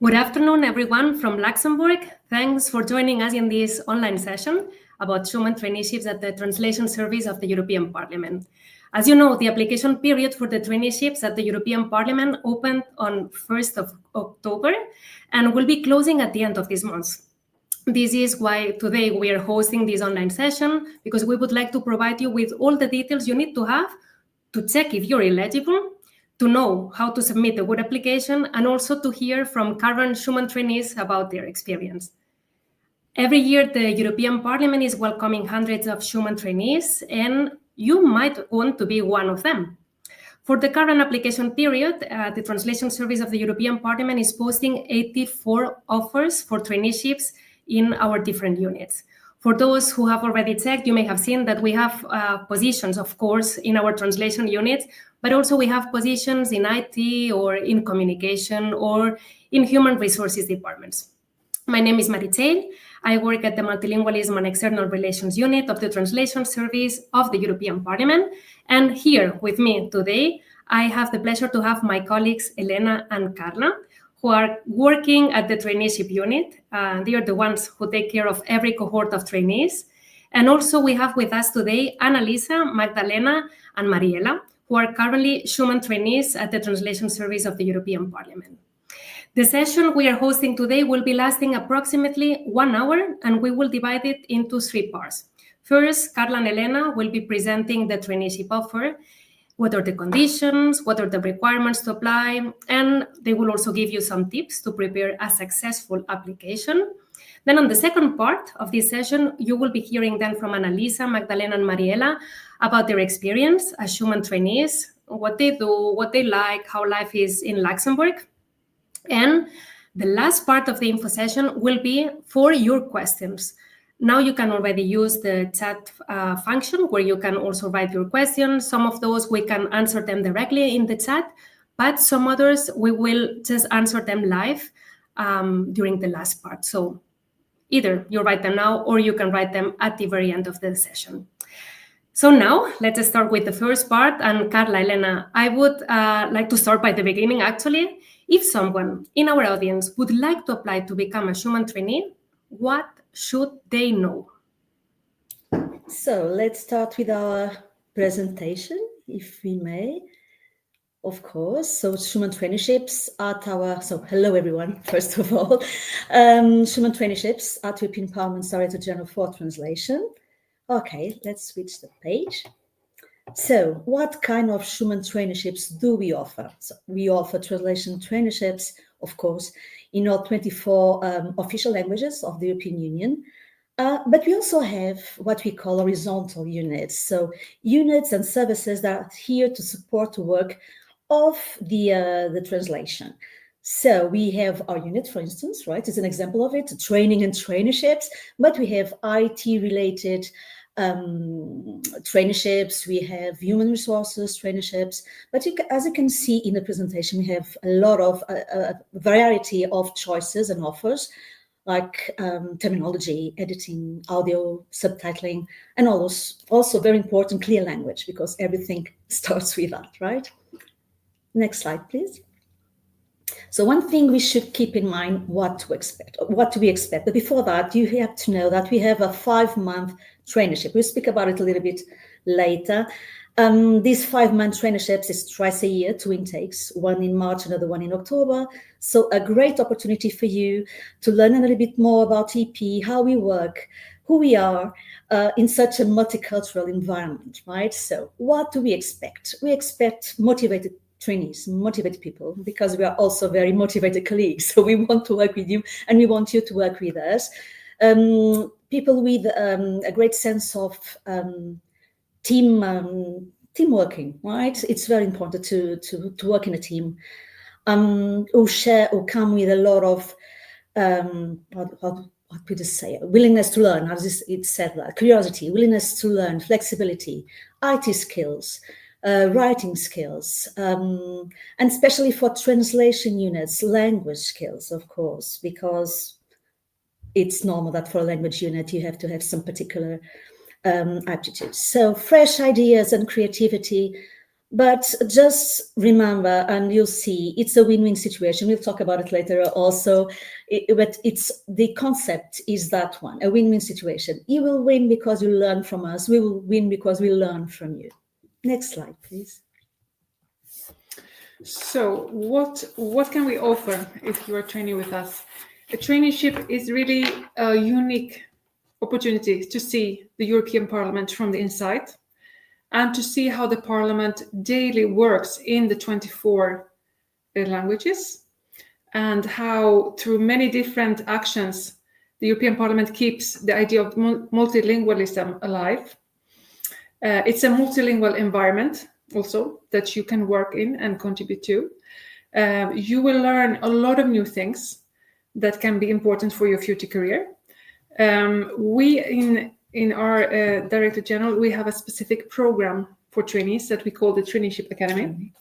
Good afternoon, everyone from Luxembourg. Thanks for joining us in this online session about Schuman Traineeships at the Translation Service of the European Parliament. As you know, the application period for the traineeships at the European Parliament opened on 1st of October and will be closing at the end of this month. This is why today we are hosting this online session, because we would like to provide you with all the details you need to have to check if you're eligible, to know how to submit a good application, and also to hear from current Schuman trainees about their experience. Every year, the European Parliament is welcoming hundreds of Schuman trainees, and you might want to be one of them. For the current application period, the Translation Service of the European Parliament is posting 84 offers for traineeships in our different units. For those who have already checked, you may have seen that we have positions, of course, in our translation units, but also we have positions in IT or in communication or in human resources departments. My name is Marichel. I work at the Multilingualism and External Relations Unit of the Translation Service of the European Parliament. And here with me today, I have the pleasure to have my colleagues Elena and Carla, who are working at the traineeship unit. They are the ones who take care of every cohort of trainees. And also we have with us today Annalisa, Magdalena, and Mariela, who are currently Schuman trainees at the Translation Service of the European Parliament. The session we are hosting today will be lasting approximately 1 hour, and we will divide it into 3 parts. First, Carla and Elena will be presenting the traineeship offer. What are the conditions? What are the requirements to apply? And they will also give you some tips to prepare a successful application. Then on the second part of this session, you will be hearing then from Annalisa, Magdalena, and Mariela about their experience as Schuman trainees, what they do, what they like, how life is in Luxembourg. And the last part of the info session will be for your questions. Now you can already use the chat function where you can also write your questions. Some of those we can answer them directly in the chat, but some others we will just answer them live during the last part. So either you write them now or you can write them at the very end of the session. So now let's start with the first part. And Carla, Elena, I would like to start by the beginning, actually. If someone in our audience would like to apply to become a Schuman trainee, what should they know? So let's start with our presentation, if we may. Of course, so Schuman Traineeships at our, so hello everyone, first of all. Schuman Traineeships at European Parliament's Director General for Translation. Okay, let's switch the page. So what kind of Schuman traineeships do we offer? So we offer translation traineeships, of course, in all 24 official languages of the European Union. But we also have what we call horizontal units. So units and services that are here to support the work of the translation. So we have our unit, for instance, right? It's an example of it, training and traineeships, but we have IT-related traineeships, we have human resources traineeships, but as you can see in the presentation, we have a lot of variety of choices and offers, like terminology, editing, audio, subtitling, and all those. Also very important, clear language, because everything starts with that, right? Next slide, please. So one thing we should keep in mind, what do we expect? But before that, you have to know that we have a 5-month traineeship. We'll speak about it a little bit later. These 5-month traineeships is twice a year, 2 intakes, one in March, another one in October. So a great opportunity for you to learn a little bit more about EP, how we work, who we are in such a multicultural environment, right? So what do we expect? We expect motivated trainees, motivated people, because we are also very motivated colleagues. So we want to work with you and we want you to work with us. People with a great sense of team working, right? It's very important to work in a team. Who come with a lot of what could I say? Willingness to learn, as it said that, curiosity, willingness to learn, flexibility, IT skills, writing skills, and especially for translation units, language skills, of course, because it's normal that for a language unit you have to have some particular aptitudes. So fresh ideas and creativity, But just remember, and you'll see, it's a win-win situation. We'll talk about it later also. But the concept is that one, a win-win situation. You will win because you learn from us. We will win because we learn from you. Next slide, please. So what can we offer if you are training with us? A traineeship is really a unique opportunity to see the European Parliament from the inside and to see how the Parliament daily works in the 24 languages and how through many different actions the European Parliament keeps the idea of multilingualism alive. It's a multilingual environment also that you can work in and contribute to. You will learn a lot of new things that can be important for your future career. We in our Director General, we have a specific program for trainees that we call the Traineeship Academy.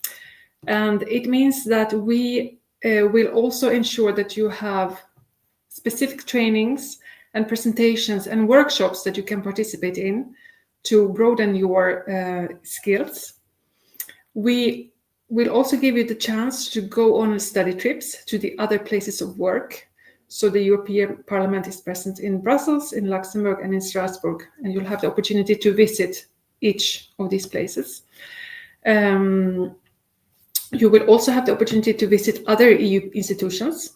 And it means that we will also ensure that you have specific trainings and presentations and workshops that you can participate in to broaden your skills. We will also give you the chance to go on study trips to the other places of work. So the European Parliament is present in Brussels, in Luxembourg, and in Strasbourg, and you'll have the opportunity to visit each of these places. You will also have the opportunity to visit other EU institutions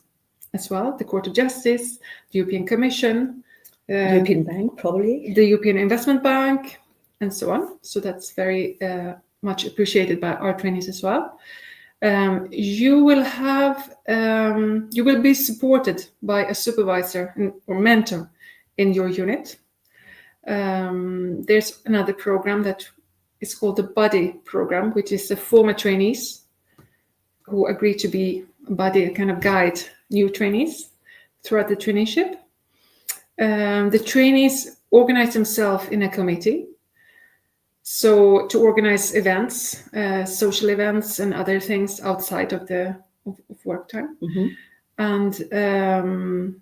as well, the Court of Justice, the European Commission, European Bank, probably. The European Investment Bank, and so on. So that's very much appreciated by our trainees as well. You will be supported by a supervisor or mentor in your unit. There's another program that is called the Buddy program, which is the former trainees who agree to be a buddy, a kind of guide new trainees throughout the traineeship. The trainees organize themselves in a committee. So to organize events, social events and other things outside of the work time. Mm-hmm. And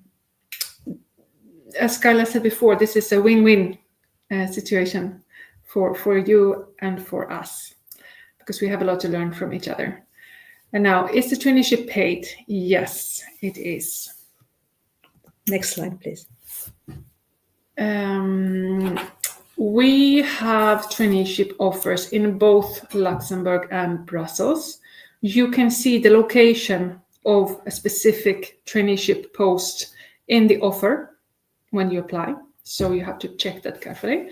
as Carla said before, this is a win-win situation for you and for us, because we have a lot to learn from each other. And now, is the traineeship paid? Yes, it is. Next slide, please. We have traineeship offers in both Luxembourg and Brussels. You can see the location of a specific traineeship post in the offer when you apply. So you have to check that carefully.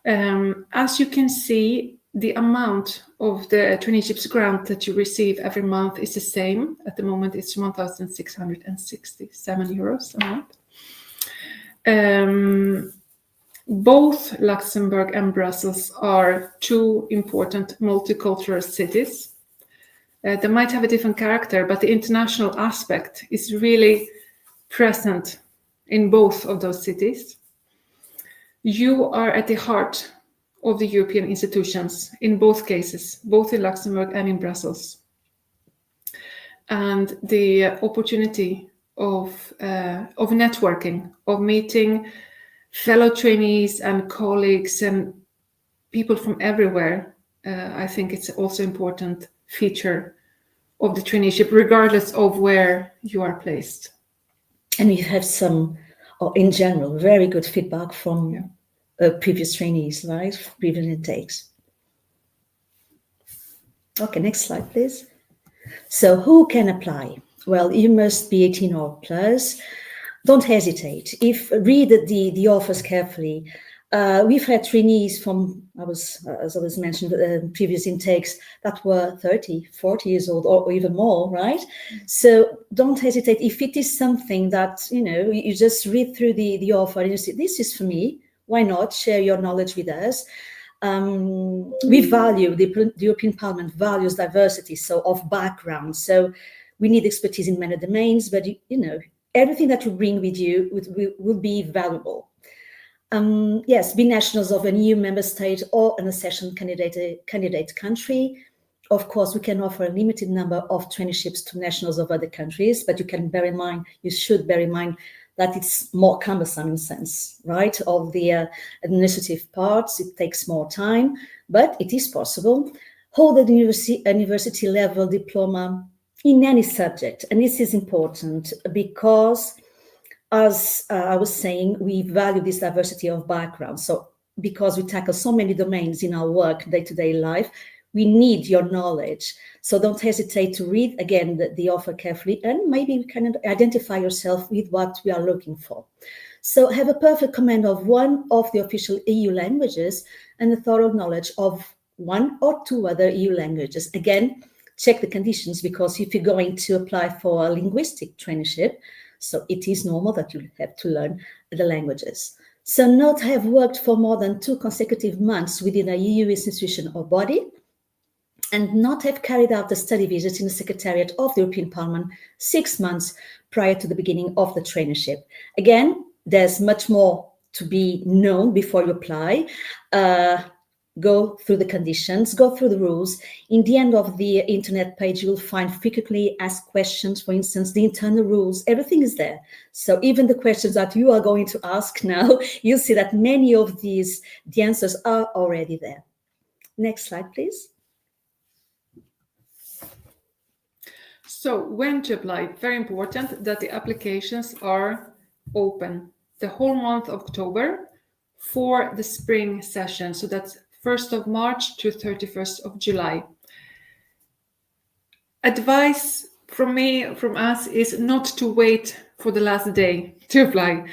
As you can see, the amount of the traineeships grant that you receive every month is the same. At the moment, it's 1,667 euros a month. Both Luxembourg and Brussels are two important multicultural cities. They might have a different character, but the international aspect is really present in both of those cities. You are at the heart of the European institutions in both cases, both in Luxembourg and in Brussels. And the opportunity of networking, of meeting fellow trainees and colleagues and people from everywhere, I think it's also an important feature of the traineeship, regardless of where you are placed. And you have some, or in general, very good feedback from previous trainees, right? Previous intakes. Okay, next slide, please. So who can apply? Well, you must be 18 or plus. Don't hesitate. Read the offers carefully. We've had trainees from, as I was mentioned, previous intakes that were 30, 40 years old or even more, right? Mm-hmm. So don't hesitate. If it is something that, you just read through the offer and you say, this is for me, why not share your knowledge with us? We value, the European Parliament values diversity, so of background. So we need expertise in many domains, but, everything that you bring with you will be valuable. Yes, be nationals of an EU member state or an accession candidate country. Of course, we can offer a limited number of traineeships to nationals of other countries, but you should bear in mind that it's more cumbersome in a sense, right? Of the administrative parts, it takes more time, but it is possible. hold a university level diploma in any subject. And this is important because, as I was saying, we value this diversity of backgrounds. So because we tackle so many domains in our work, day-to-day life, we need your knowledge. So don't hesitate to read, again, the offer carefully, and maybe you can identify yourself with what we are looking for. So have a perfect command of one of the official EU languages and a thorough knowledge of one or two other EU languages. Again, check the conditions, because if you're going to apply for a linguistic traineeship, so it is normal that you have to learn the languages. So not have worked for more than 2 consecutive months within a EU institution or body, and not have carried out a study visit in the Secretariat of the European Parliament 6 months prior to the beginning of the traineeship. Again, there's much more to be known before you apply. Go through the conditions, go through the rules. In the end of the internet page, you'll find frequently asked questions, for instance, the internal rules, everything is there. So even the questions that you are going to ask now, you'll see that many of these, the answers are already there. Next slide, please. So when to apply? Very important that the applications are open the whole month of October for the spring session. So that's 1st of March to 31st of July. Advice from me, from us, is not to wait for the last day to apply.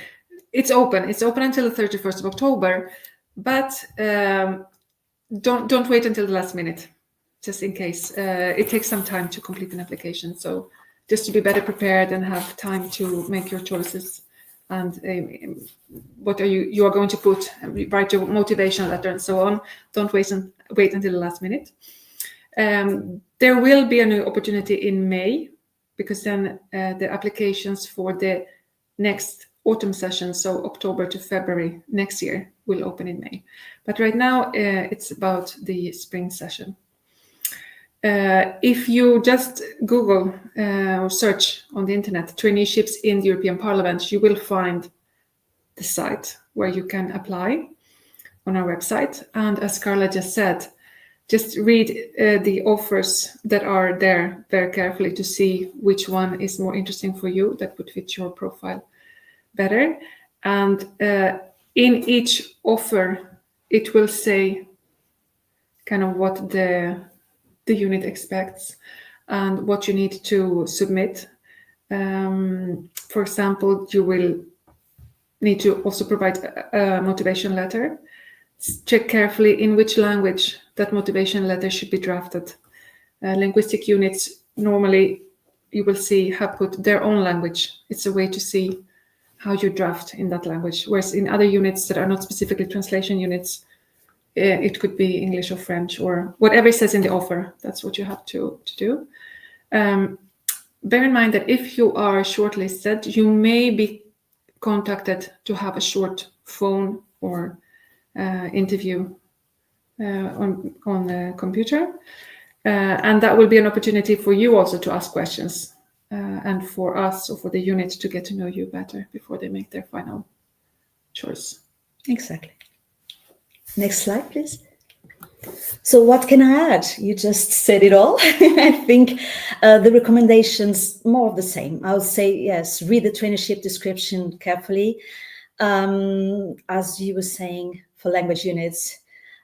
It's open until the 31st of October, but don't wait until the last minute, just in case. It takes some time to complete an application. So just to be better prepared and have time to make your choices, and what you are going to put, write your motivation letter and so on. Don't wait until the last minute. There will be a new opportunity in May, because then the applications for the next autumn session, so October to February next year, will open in May. But right now it's about the spring session. If you just Google or search on the internet traineeships in the European Parliament, you will find the site where you can apply on our website. And as Carla just said, just read the offers that are there very carefully to see which one is more interesting for you, that would fit your profile better. And in each offer, it will say kind of what the unit expects and what you need to submit. For example, you will need to also provide a motivation letter. Check carefully in which language that motivation letter should be drafted. Linguistic units, normally you will see, have put their own language. It's a way to see how you draft in that language. Whereas in other units that are not specifically translation units, it could be English or French or whatever it says in the offer. That's what you have to do. Bear in mind that if you are shortlisted, you may be contacted to have a short phone or interview on the computer. And that will be an opportunity for you also to ask questions, and for us or for the unit to get to know you better before they make their final choice. Exactly. Next slide, please. So what can I add? You just said it all. I think the recommendations, more of the same. I would say, yes, read the traineeship description carefully. As you were saying, for language units,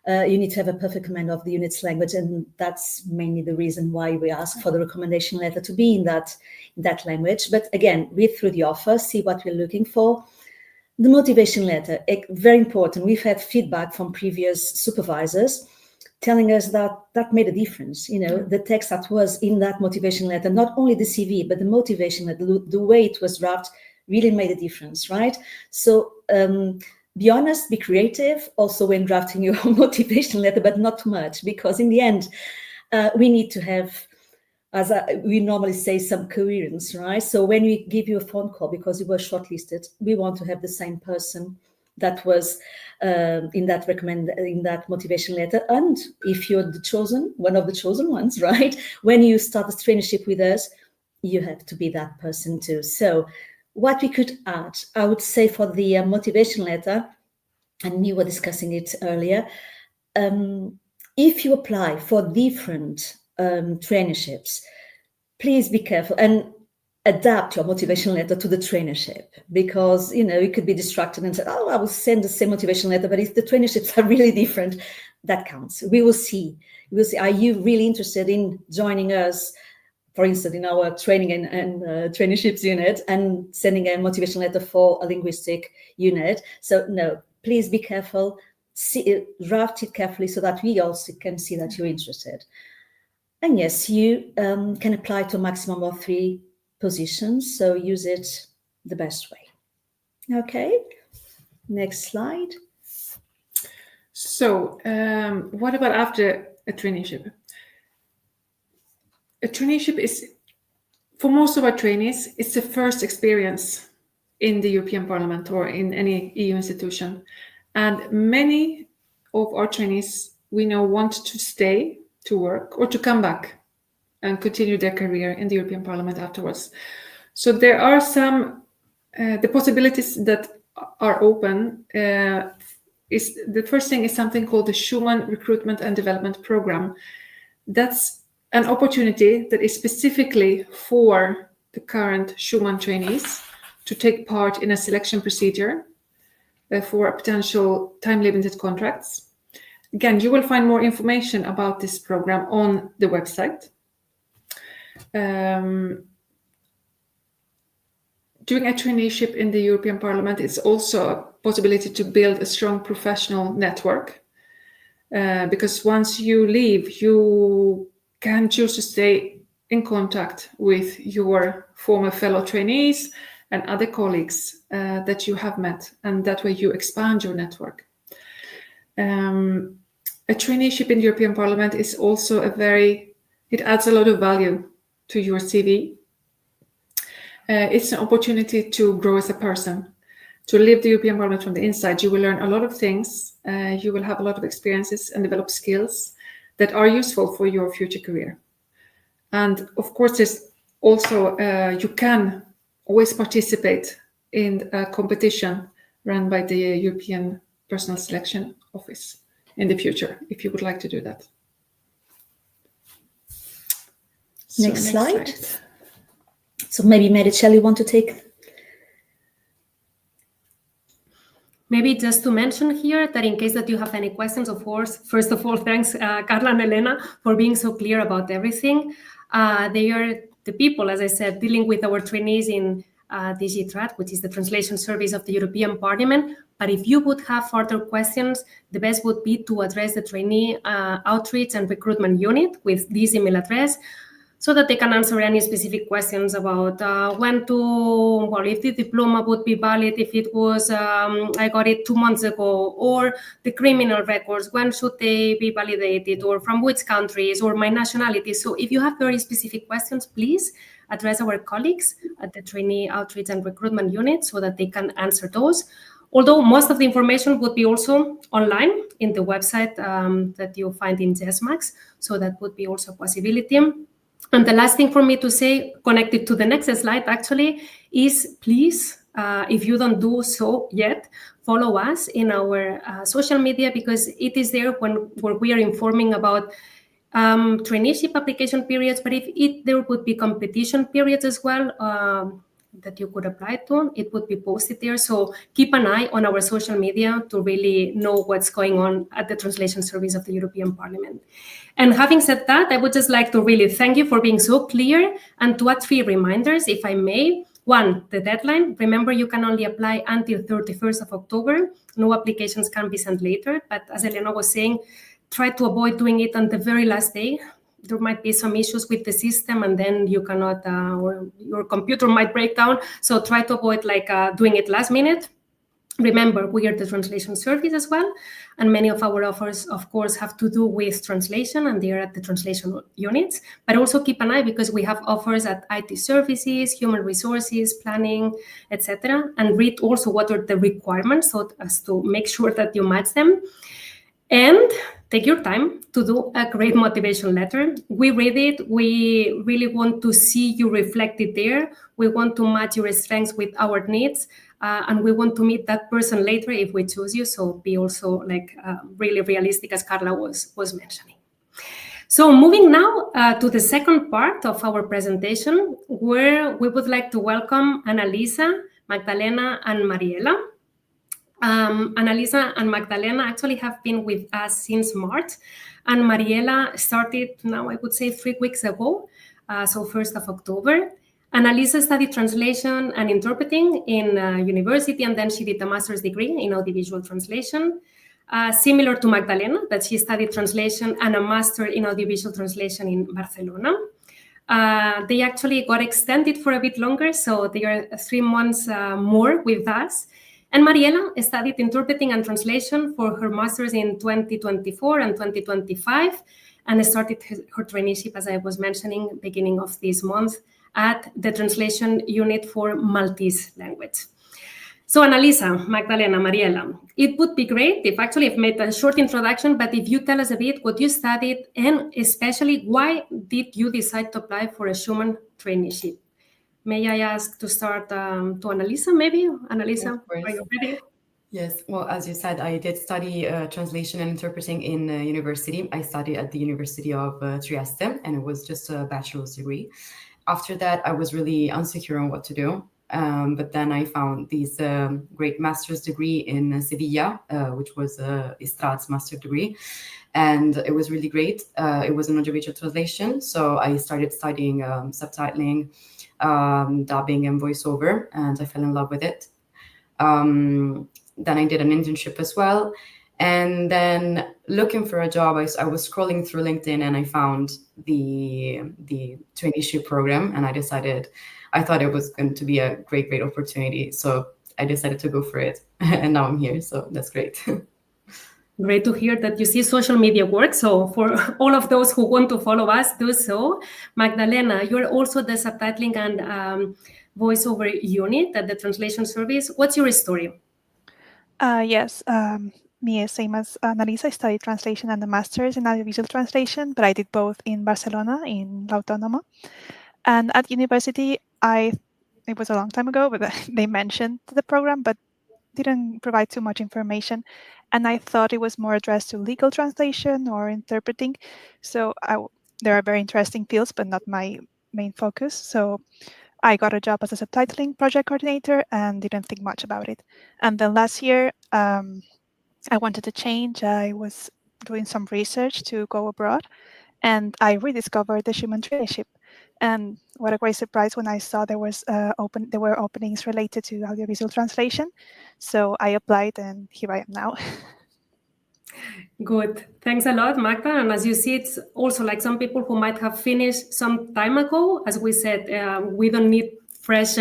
you need to have a perfect command of the unit's language, and that's mainly the reason why we ask for the recommendation letter to be in that language. But again, read through the offer, see what we're looking for. The motivation letter, very important. We've had feedback from previous supervisors telling us that made a difference. You know, the text that was in that motivation letter, not only the CV, but the motivation letter, the way it was drafted really made a difference, right? So be honest, be creative also when drafting your motivation letter, but not too much, because in the end, we need to have, as we normally say, some coherence, right? So when we give you a phone call because you were shortlisted, we want to have the same person that was in that motivation letter. And if you're one of the chosen ones, right? When you start the traineeship with us, you have to be that person too. So what we could add, I would say, for the motivation letter, and we were discussing it earlier, if you apply for different traineeships, please be careful and adapt your motivational letter to the traineeship, because you could be distracted and say, oh, I will send the same motivational letter, but if the traineeships are really different, that counts. We will see. Are you really interested in joining us, for instance, in our training and traineeships unit, and sending a motivational letter for a linguistic unit? So no, please be careful. Draft it carefully so that we also can see that you're interested. And yes, you can apply to a maximum of 3 positions, so use it the best way. Okay, next slide. So what about after a traineeship? A traineeship is, for most of our trainees, it's the first experience in the European Parliament or in any EU institution. And many of our trainees, we know, want to stay to work or to come back and continue their career in the European Parliament afterwards. So there are some, the possibilities that are open. Is the first thing is something called the Schuman Recruitment and Development Program. That's an opportunity that is specifically for the current Schuman trainees to take part in a selection procedure for potential time-limited contracts. Again, you will find more information about this program on the website. Doing a traineeship in the European Parliament is also a possibility to build a strong professional network, because once you leave, you can choose to stay in contact with your former fellow trainees and other colleagues that you have met, and that way you expand your network. A traineeship in the European Parliament is also it adds a lot of value to your CV. It's an opportunity to grow as a person, to live the European Parliament from the inside. You will learn a lot of things, you will have a lot of experiences and develop skills that are useful for your future career. And of course, there's also, you can always participate in a competition run by the European Personnel Selection Office in the future, if you would like to do that. Next slide. So maybe Maricel, you want to take? Maybe just to mention here that in case that you have any questions, of course, first of all, thanks Carla and Elena for being so clear about everything. They are the people, as I said, dealing with our trainees in DG TRAD, which is the translation service of the European Parliament. But if you would have further questions, the best would be to address the trainee outreach and recruitment unit with this email address, so that they can answer any specific questions about if the diploma would be valid, if it was, I got it 2 months ago, or the criminal records, when should they be validated, or from which countries, or my nationality. So if you have very specific questions, please address our colleagues at the trainee outreach and recruitment unit so that they can answer those. Although most of the information would be also online in the website that you find in JESMAX, so that would be also a possibility. And the last thing for me to say, connected to the next slide actually, is please, if you don't do so yet, follow us in our social media, because it is there where we are informing about traineeship application periods, but if there would be competition periods as well that you could apply to, it would be posted there. So keep an eye on our social media to really know what's going on at the Translation Service of the European Parliament. And having said that, I would just like to really thank you for being so clear, and to add 3 reminders, if I may. 1, the deadline. Remember, you can only apply until 31st of October. No applications can be sent later, but as Elena was saying, try to avoid doing it on the very last day. There might be some issues with the system, and then you cannot, or your computer might break down. So try to avoid doing it last minute. Remember, we are the translation service as well, and many of our offers, of course, have to do with translation, and they are at the translation units. But also keep an eye, because we have offers at IT services, human resources, planning, etc. And read also what are the requirements, so as to make sure that you match them. And take your time to do a great motivation letter. We read it. We really want to see you reflected there. We want to match your strengths with our needs. and we want to meet that person later if we choose you. So be also like really realistic, as Carla was mentioning. So moving now to the second part of our presentation, where we would like to welcome Annalisa, Magdalena, and Mariela. Annalisa and Magdalena actually have been with us since March, and Mariela started now, I would say, 3 weeks ago, so 1st of October. Annalisa studied translation and interpreting in university, and then she did a master's degree in audiovisual translation. Similar to Magdalena, that she studied translation and a master in audiovisual translation in Barcelona. They actually got extended for a bit longer, so they are 3 months more with us. And Mariela studied interpreting and translation for her master's in 2024 and 2025, and started her traineeship, as I was mentioning, beginning of this month at the translation unit for Maltese language. So Annalisa, Magdalena, Mariela, it would be great if actually I've made a short introduction, but if you tell us a bit what you studied, and especially why did you decide to apply for a Schuman traineeship? May I ask to start to Annalisa, maybe? Annalisa, are you ready? Yes, well, as you said, I did study translation and interpreting in university. I studied at the University of Trieste, and it was just a bachelor's degree. After that, I was really insecure on what to do. But then I found this great master's degree in Sevilla, which was TRAD's master degree. And it was really great. It was an audiovisual translation. So I started studying subtitling, dubbing, and voiceover, and I fell in love with it. Then I did an internship as well. And then looking for a job, I was scrolling through LinkedIn and I found the traineeship program, and I thought it was going to be a great opportunity. So I decided to go for it, and now I'm here. So that's great. Great to hear that you see social media work. So for all of those who want to follow us, do so. Magdalena, you're also the subtitling and voiceover unit at the translation service. What's your story? Yes, me, same as Annalisa, I studied translation and the master's in audiovisual translation, but I did both in Barcelona, in La Autónoma. And at university, it was a long time ago, but they mentioned the program, but didn't provide too much information. And I thought it was more addressed to legal translation or interpreting. So there are very interesting fields, but not my main focus. So I got a job as a subtitling project coordinator and didn't think much about it. And then last year, I wanted to change. I was doing some research to go abroad, and I rediscovered the Schuman Traineeship. And what a great surprise when I saw there were openings related to audiovisual translation. So I applied, and here I am now. Good. Thanks a lot, Magda. And as you see, it's also like some people who might have finished some time ago. As we said, we don't need fresh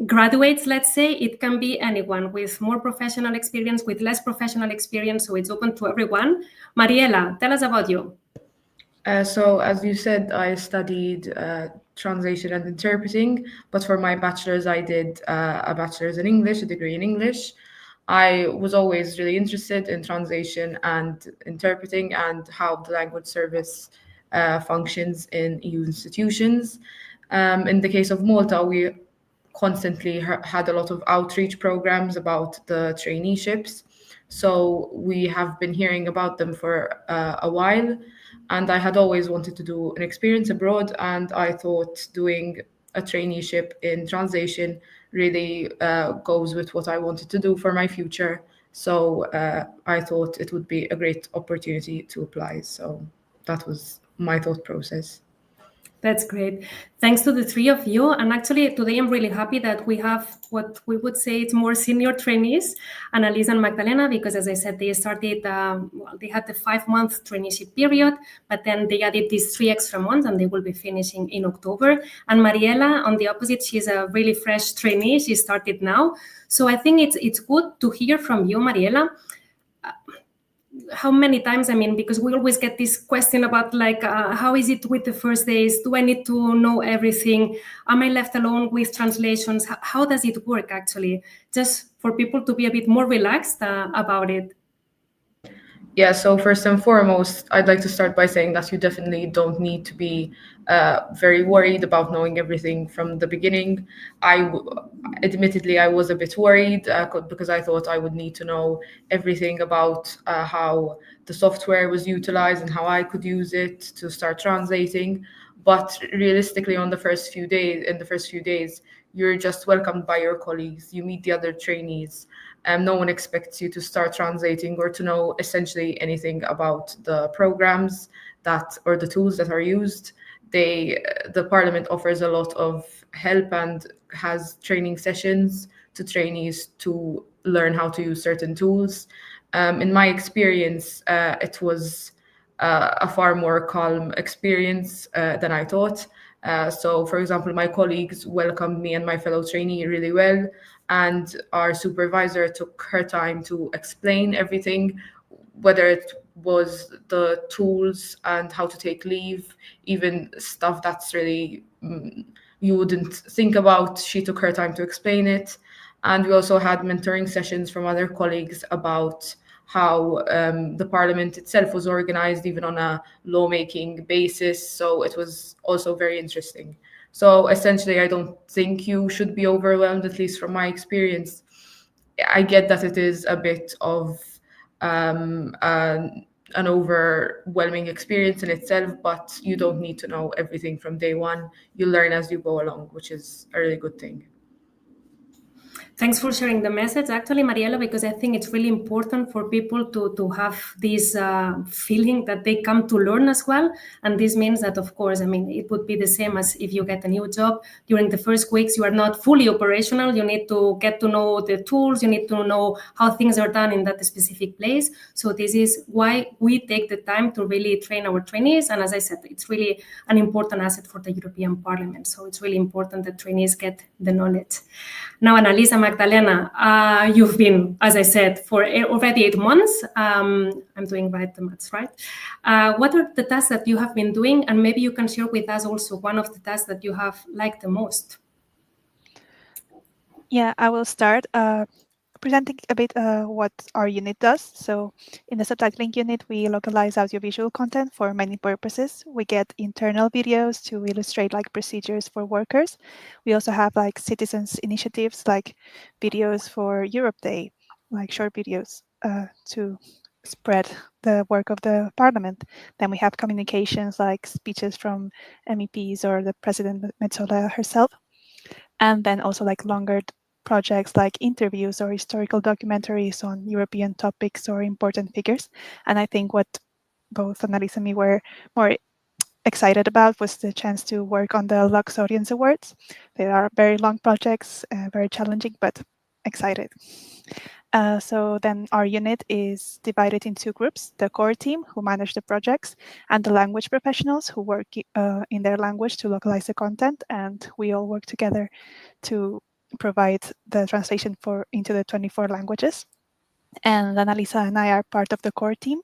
graduates, let's say. It can be anyone with more professional experience, with less professional experience. So it's open to everyone. Mariela, tell us about you. So as you said, I studied translation and interpreting, but for my bachelor's, I did a bachelor's in English, a degree in English. I was always really interested in translation and interpreting and how the language service functions in EU institutions. In the case of Malta, we constantly had a lot of outreach programs about the traineeships. So we have been hearing about them for a while. And I had always wanted to do an experience abroad, and I thought doing a traineeship in translation really goes with what I wanted to do for my future. So I thought it would be a great opportunity to apply. So that was my thought process. That's great. Thanks to the three of you. And actually, today I'm really happy that we have what we would say it's more senior trainees, Annalisa and Magdalena, because as I said, they started, they had the 5-month traineeship period, but then they added these 3 extra months and they will be finishing in October. And Mariela, on the opposite, she's a really fresh trainee. She started now. So I think it's good to hear from you, Mariela. How many times, because we always get this question about like, how is it with the first days? Do I need to know everything? Am I left alone with translations? How does it work actually? Just for people to be a bit more relaxed about it. Yeah, so first and foremost, I'd like to start by saying that you definitely don't need to be very worried about knowing everything from the beginning. Admittedly, I was a bit worried because I thought I would need to know everything about how the software was utilized and how I could use it to start translating. But realistically, in the first few days, you're just welcomed by your colleagues. You meet the other trainees. No one expects you to start translating or to know essentially anything about the programs that or the tools that are used. The Parliament offers a lot of help and has training sessions to trainees to learn how to use certain tools. In my experience, it was a far more calm experience than I thought. So, for example, my colleagues welcomed me and my fellow trainee really well, and our supervisor took her time to explain everything, whether it was the tools and how to take leave, even stuff that's really you wouldn't think about. She took her time to explain it. And we also had mentoring sessions from other colleagues about how the parliament itself was organized, even on a lawmaking basis. So it was also very interesting. So essentially, I don't think you should be overwhelmed, at least from my experience. I get that it is a bit of an overwhelming experience in itself, but you don't need to know everything from day one. You learn as you go along, which is a really good thing. Thanks for sharing the message, actually, Mariela, because I think it's really important for people to have this feeling that they come to learn as well. And this means that, of course, I mean, it would be the same as if you get a new job. During the first weeks, you are not fully operational. You need to get to know the tools. You need to know how things are done in that specific place. So this is why we take the time to really train our trainees. And as I said, it's really an important asset for the European Parliament. So it's really important that trainees get the knowledge. Now, Annalisa, Magdalena, you've been, as I said, for already 8 months. I'm doing right the maths, right? What are the tasks that you have been doing? And maybe you can share with us also one of the tasks that you have liked the most. Yeah, I will start presenting a bit what our unit does. So in the subtitling unit, we localize audiovisual content for many purposes. We get internal videos to illustrate like procedures for workers. We also have like citizens initiatives, like videos for Europe Day, like short videos to spread the work of the parliament. Then we have communications like speeches from MEPs or the President Metsola herself. And then also like longer projects like interviews or historical documentaries on European topics or important figures. And I think what both Annalisa and me were more excited about was the chance to work on the Lux Audience Awards. They are very long projects, very challenging, but excited. So then our unit is divided into groups, the core team who manage the projects and the language professionals who work in their language to localize the content. And we all work together to provide the translation into the 24 languages. And Annalisa and I are part of the core team,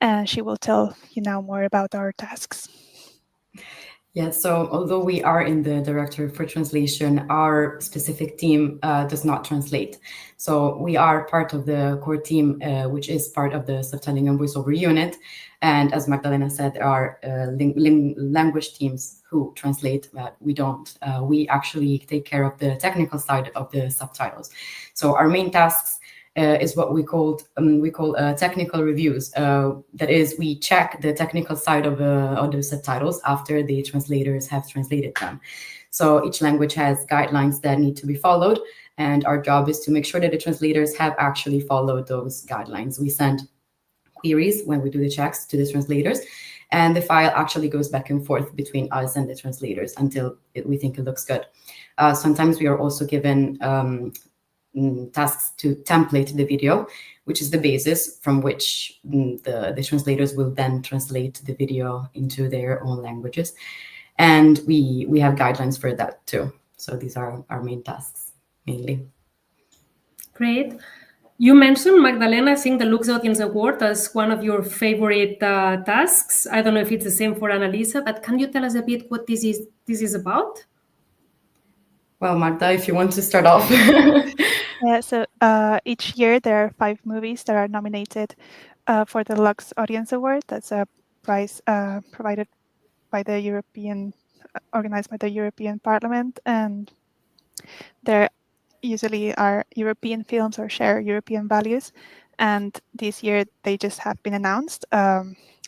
and she will tell you now more about our tasks. Yeah, so although we are in the Directorate for Translation, our specific team does not translate. So we are part of the core team, which is part of the subtitling and voiceover unit. And as Magdalena said, there are language teams who translate, but we don't. We actually take care of the technical side of the subtitles. So our main tasks is what we call technical reviews. That is, we check the technical side of the subtitles after the translators have translated them. So each language has guidelines that need to be followed, and our job is to make sure that the translators have actually followed those guidelines. We send queries when we do the checks to the translators, and the file actually goes back and forth between us and the translators until we think it looks good. Sometimes we are also given tasks to template the video, which is the basis from which the translators will then translate the video into their own languages. And we have guidelines for that too. So these are our main tasks, mainly. Great. You mentioned, Magdalena, I think the Lux Audience Award as one of your favorite tasks. I don't know if it's the same for Annalisa, but can you tell us a bit what this is about? Well, Magda, if you want to start off. Yeah, so each year there are 5 movies that are nominated for the Lux Audience Award. That's a prize provided by the organized by the European Parliament, and there usually are European films or share European values. And this year they just have been announced.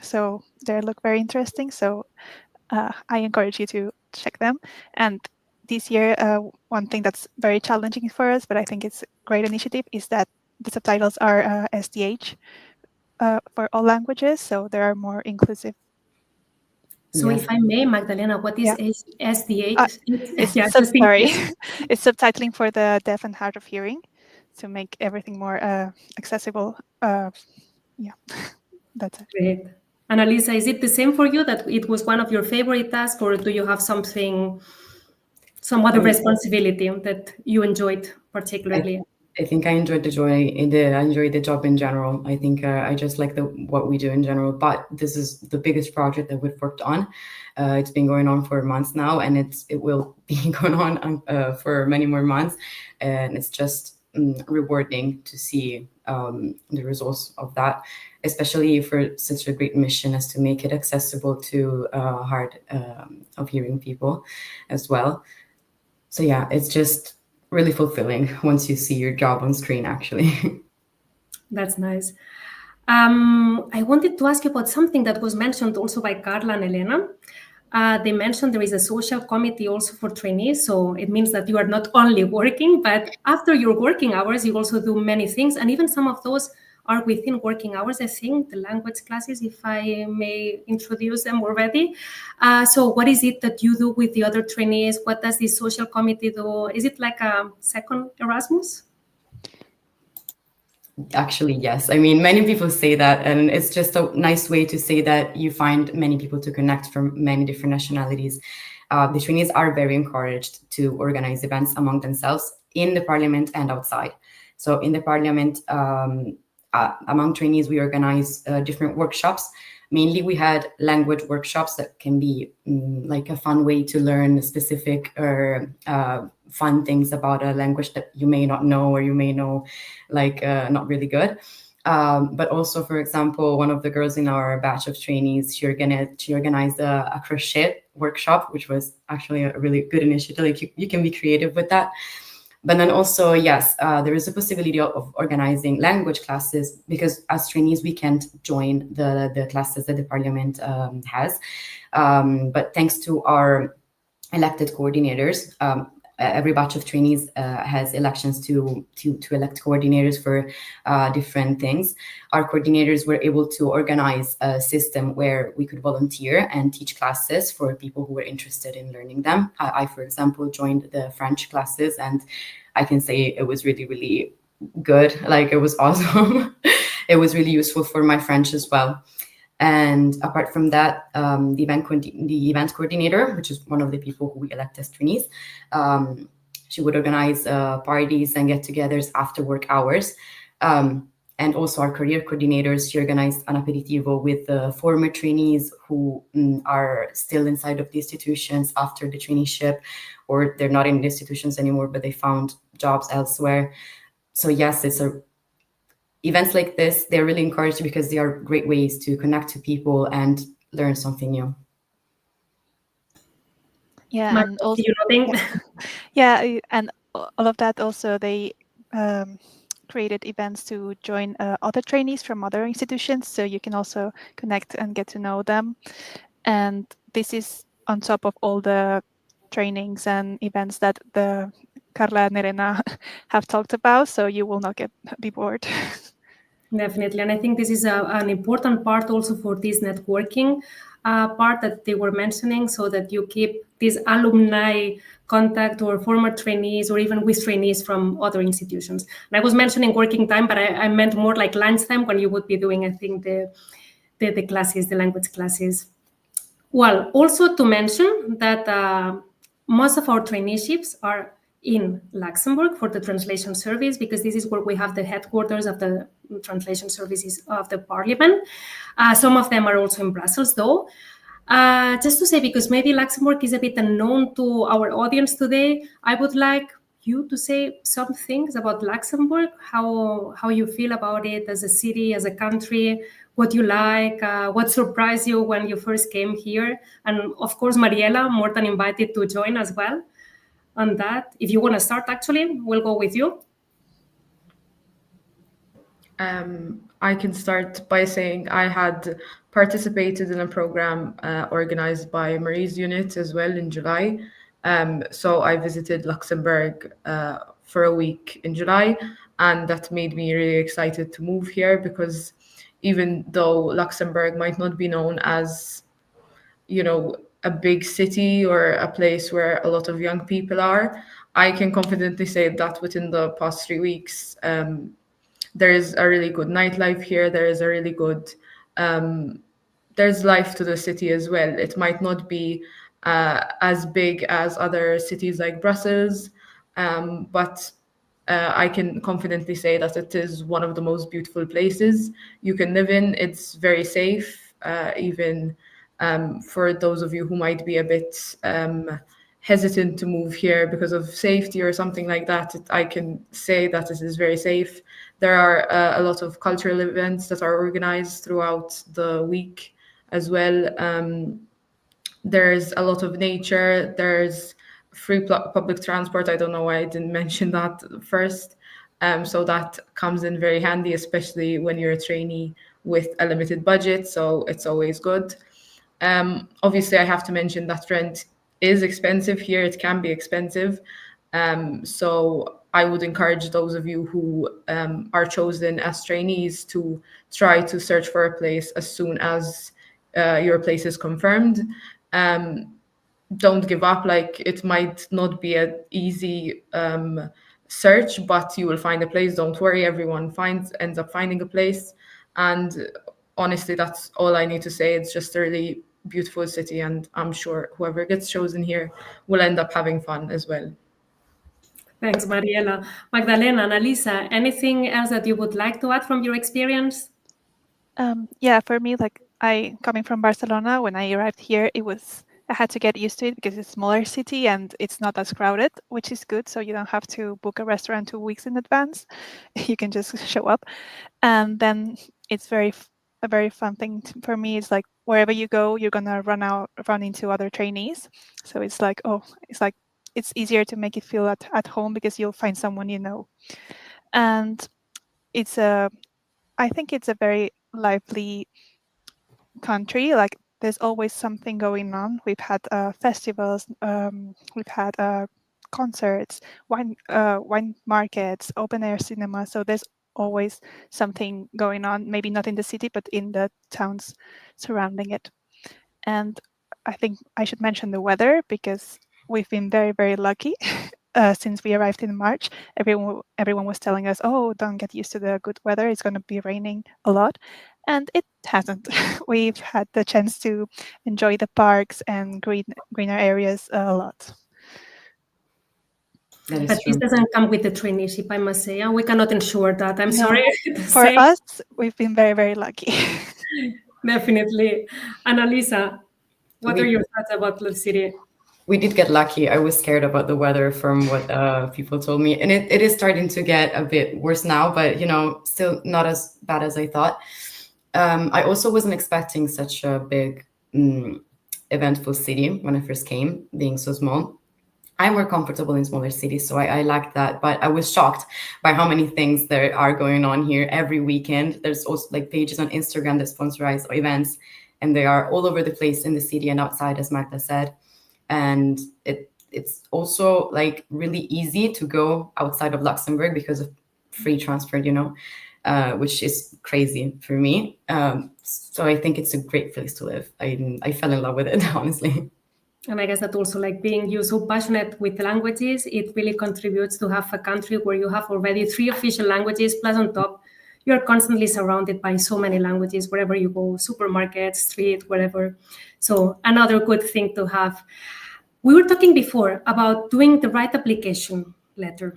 So they look very interesting. So I encourage you to check them. And this year, one thing that's very challenging for us, but I think it's a great initiative, is that the subtitles are SDH for all languages. So they are more inclusive. So Yes. if I may, Magdalena, what is SDH? It's it's subtitling for the deaf and hard of hearing to make everything more accessible. Yeah, that's it. Great. Annalisa, is it the same for you, that it was one of your favorite tasks, or do you have some other responsibility that you enjoyed particularly? I think I enjoyed I enjoyed the job in general. I think I just like what we do in general. But this is the biggest project that we've worked on. It's been going on for months now, and it will be going on for many more months. And it's just rewarding to see the results of that, especially for such a great mission as to make it accessible to hard of hearing people as well. So yeah, it's just really fulfilling once you see your job on screen, actually. That's nice. I wanted to ask you about something that was mentioned also by Carla and Elena. They mentioned there is a social committee also for trainees. So it means that you are not only working, but after your working hours, you also do many things. And even some of those are within working hours, I think, the language classes, if I may introduce them already. So what is it that you do with the other trainees? What does the social committee do? Is it like a second Erasmus? Actually, yes. I mean, many people say that, and it's just a nice way to say that you find many people to connect from many different nationalities. The trainees are very encouraged to organize events among themselves in the parliament and outside. So in the parliament, among trainees, we organize different workshops. Mainly, we had language workshops that can be like a fun way to learn specific or fun things about a language that you may not know, or you may know like not really good. But also, for example, one of the girls in our batch of trainees, she organized a crochet workshop, which was actually a really good initiative. Like you can be creative with that. But then also, yes, there is a possibility of organizing language classes, because as trainees, we can't join the classes that the parliament has. But thanks to our elected coordinators, every batch of trainees has elections to elect coordinators for different things. Our coordinators were able to organize a system where we could volunteer and teach classes for people who were interested in learning them. I, for example, joined the French classes, and I can say it was really, really good. Like, it was awesome. It was really useful for my French as well. And apart from that, the event coordinator, which is one of the people who we elect as trainees, she would organize parties and get-togethers after work hours. And also our career coordinators, she organized an aperitivo with the former trainees who are still inside of the institutions after the traineeship, or they're not in the institutions anymore, but they found jobs elsewhere. So yes, events like this, they're really encouraged because they are great ways to connect to people and learn something new. Yeah, and also, and all of that also, they created events to join other trainees from other institutions, so you can also connect and get to know them. And this is on top of all the trainings and events that the Carla and Elena have talked about, so you will not be bored. Definitely. And I think this is an important part also for this networking part that they were mentioning, so that you keep this alumni contact, or former trainees, or even with trainees from other institutions. And I was mentioning working time, but I meant more like lunchtime, when you would be doing, I think, the classes, the language classes. Well, also to mention that most of our traineeships are in Luxembourg for the translation service, because this is where we have the headquarters of the translation services of the parliament. Some of them are also in Brussels, though. Just to say, because maybe Luxembourg is a bit unknown to our audience today, I would like you to say some things about Luxembourg, how you feel about it as a city, as a country, what you like, what surprised you when you first came here. And of course, Mariela, more than invited to join as well on that. If you want to start, actually, we'll go with you. I can start by saying I had participated in a program organized by Marie's unit as well in July. So I visited Luxembourg for a week in July, and that made me really excited to move here because even though Luxembourg might not be known as, a big city or a place where a lot of young people are, I can confidently say that within the past 3 weeks, there is a really good nightlife here. There is a really good, there's life to the city as well. It might not be as big as other cities like Brussels, but I can confidently say that it is one of the most beautiful places you can live in. It's very safe, even for those of you who might be a bit hesitant to move here because of safety or something like that. I can say that it is very safe. There are a lot of cultural events that are organized throughout the week as well. There's a lot of nature. There's free public transport. I don't know why I didn't mention that first. So that comes in very handy, especially when you're a trainee with a limited budget. So it's always good. Obviously, I have to mention that rent is expensive here. It can be expensive. So I would encourage those of you who are chosen as trainees to try to search for a place as soon as your place is confirmed. Don't give up. Like, it might not be an easy search, but you will find a place. Don't worry. Everyone ends up finding a place. And honestly, that's all I need to say. It's just a really beautiful city, and I'm sure whoever gets chosen here will end up having fun as well. Thanks, Mariela. Magdalena, Annalisa, anything else that you would like to add from your experience? Yeah, for me, like coming from Barcelona, when I arrived here, I had to get used to it because it's a smaller city and it's not as crowded, which is good. So you don't have to book a restaurant 2 weeks in advance. You can just show up. And then it's a very fun thing for me. It's like wherever you go, you're gonna run into other trainees. So it's like, it's easier to make it feel at home because you'll find someone you know. And I think it's a very lively country. Like there's always something going on. We've had festivals, we've had concerts, wine markets, open air cinema. So there's always something going on. Maybe not in the city, but in the towns surrounding it. And I think I should mention the weather because we've been very, very lucky. Since we arrived in March, everyone was telling us, "Oh, don't get used to the good weather. It's going to be raining a lot," and it hasn't. We've had the chance to enjoy the parks and greener areas a lot. That is But true. this doesn't come with the traineeship, I must say. We cannot ensure that. I'm sorry to For say. us, we've been very, very lucky. Definitely. Annalisa, what are your thoughts about the city? We did get lucky. I was scared about the weather from what people told me. And it is starting to get a bit worse now, but, still not as bad as I thought. I also wasn't expecting such a big, eventful city when I first came, being so small. I'm more comfortable in smaller cities, so I like that. But I was shocked by how many things there are going on here every weekend. There's also like pages on Instagram that sponsorize events, and they are all over the place in the city and outside, as Magda said. And it's also like really easy to go outside of Luxembourg because of free transport, which is crazy for me. So I think it's a great place to live. I fell in love with it, honestly. And I guess that also, like, being you so passionate with languages, it really contributes to have a country where you have already 3 official languages, plus on top, you're constantly surrounded by so many languages wherever you go, supermarket, street, wherever. So another good thing to have. We were talking before about doing the right application letter.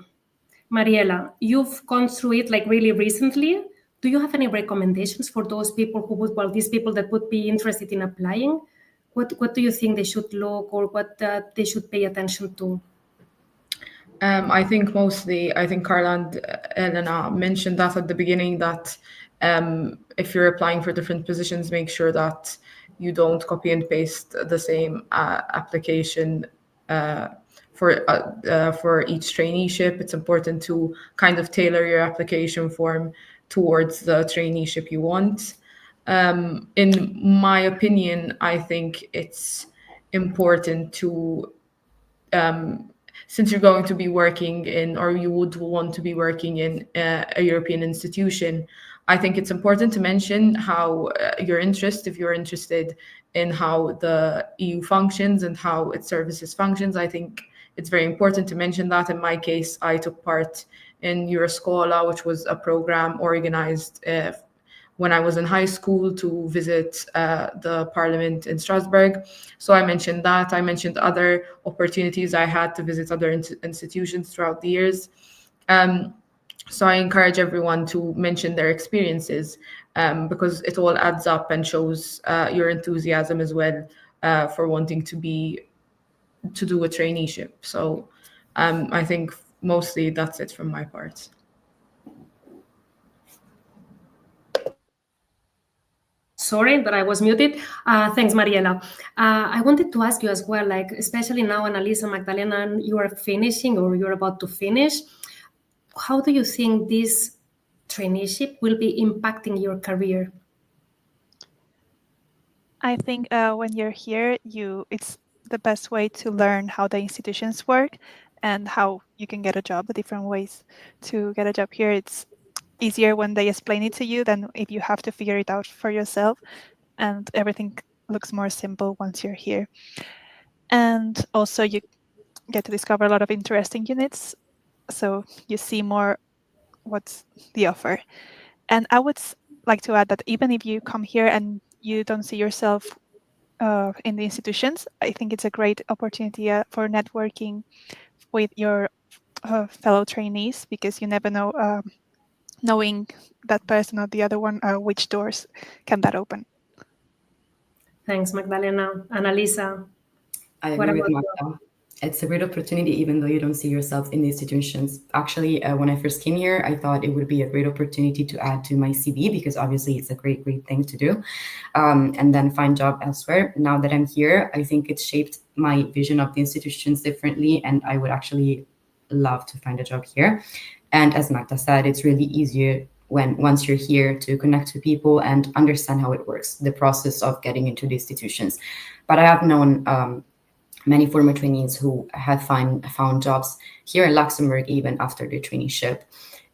Mariela, you've gone through it like really recently. Do you have any recommendations for those people these people that would be interested in applying? What do you think they should look or what they should pay attention to? I think mostly, I think Carla and Elena mentioned that at the beginning, that if you're applying for different positions, make sure that you don't copy and paste the same application for each traineeship. It's important to kind of tailor your application form towards the traineeship you want. In my opinion, I think it's important to since you're going to be working in, or you would want to be working in a European institution, I think it's important to mention how your interest, if you're interested in how the EU functions and how its services functions, I think it's very important to mention that. In my case, I took part in Euroscola, which was a program organized when I was in high school to visit the parliament in Strasbourg. So I mentioned that. I mentioned other opportunities I had to visit other institutions throughout the years. So I encourage everyone to mention their experiences because it all adds up and shows your enthusiasm as well for wanting to do a traineeship. So I think mostly that's it from my part. Sorry that I was muted. Thanks, Mariela. I wanted to ask you as well, like, especially now, Annalisa, Magdalena, you are finishing or you're about to finish. How do you think this traineeship will be impacting your career? I think when you're here, it's the best way to learn how the institutions work and how you can get a job, the different ways to get a job here. It's easier when they explain it to you than if you have to figure it out for yourself, and everything looks more simple once you're here. And also you get to discover a lot of interesting units, so you see more what's the offer. And I would like to add that even if you come here and you don't see yourself in the institutions, I think it's a great opportunity for networking with your fellow trainees, because you never know, knowing that person or the other one, which doors can that open. Thanks, Magdalena. Annalisa, I what agree with about you? Magda. It's a great opportunity, even though you don't see yourself in the institutions. Actually, when I first came here, I thought it would be a great opportunity to add to my CV, because obviously it's a great thing to do, and then find job elsewhere. Now that I'm here, I think it's shaped my vision of the institutions differently, and I would actually love to find a job here. And as Magda said, it's really easier once you're here to connect with people and understand how it works, the process of getting into the institutions. But I have known many former trainees who have found jobs here in Luxembourg even after their traineeship,